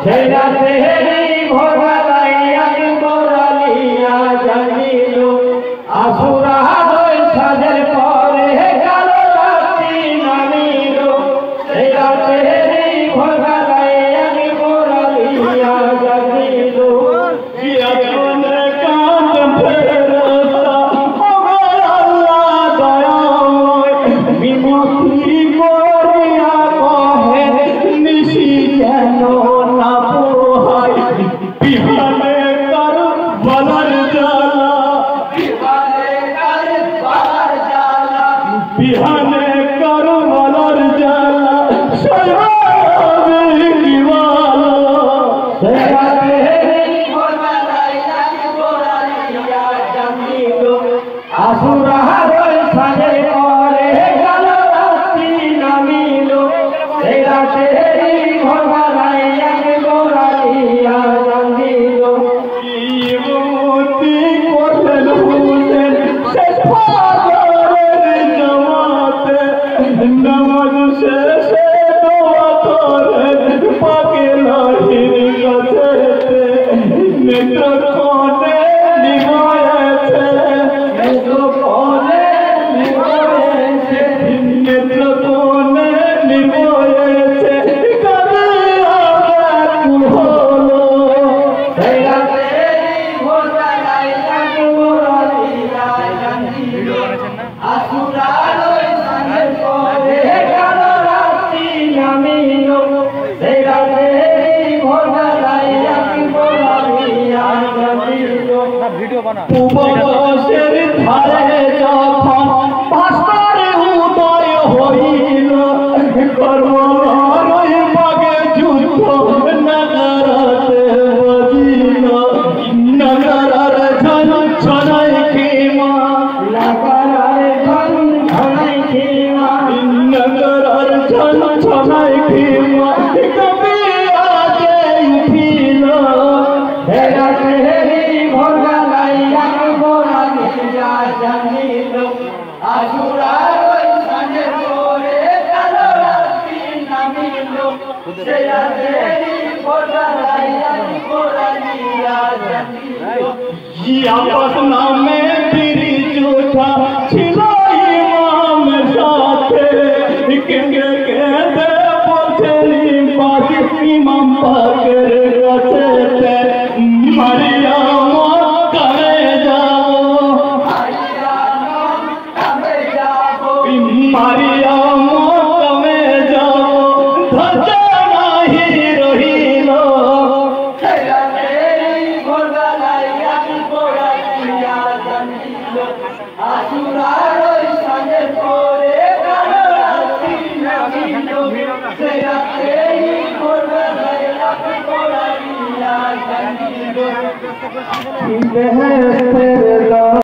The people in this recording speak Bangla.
तेरा तेरी भोला ধানে করবলার জ্বালা সয়াবে কি বলো আসুরা হয়ে সাজে করে গেল রাত্রি নামিল সেই রাতে ভরবালাইয়া গোরালিয়া জানিল কি মতি করলেন হুসেন সে ফাজরের জামাতে নামাজ শেষে দোয়া করেন পাকে লাহির কাছেতে নেত্রকোণে নিভায়েছে নেত্রকোণে নিভায়েছে কাজে আমার হলো সেই রাতে ভোরবেলায় গোরালিয়া জানিল আসুরার ওই সাজে করে গেল রাত্রি নামিল সেই রাতে ভোরবেলায় গোরালিয়া জানিল উপবাসের ধারে যখন ভাস্কর উদয় হইল কর্মরয় বাগে যুদ্ধ নগরতে বজিল নগরের ঝন ছনাই খেমা নগরের ঝন ছনাই খেমা নগরের ঝন ছনাই খেমা কবি আগে উঠিল হেরাতে ভোরবেলাইয়া গোরালিয়া জানিল আসুরার ওই সাজে করে গেল রাত্রি নামিল সেই রাতে ভোরবেলাইয়া গোরালিয়া জানিল আপস নামে পিরিচ উঠা ছিল ইমামের সাথে কেঁদে কেঁদে বলছেন পাখি ইমাম পাকের কাছে মারিয়াম কামে যাবো মারিয়াম কামে যাবো ধৈর্য নাহি রহিল আসুরার ওই সাজে করে গেল রাত্রি নামিল সেই রাতে ভোরবেলায় গোরালিয়া জানিল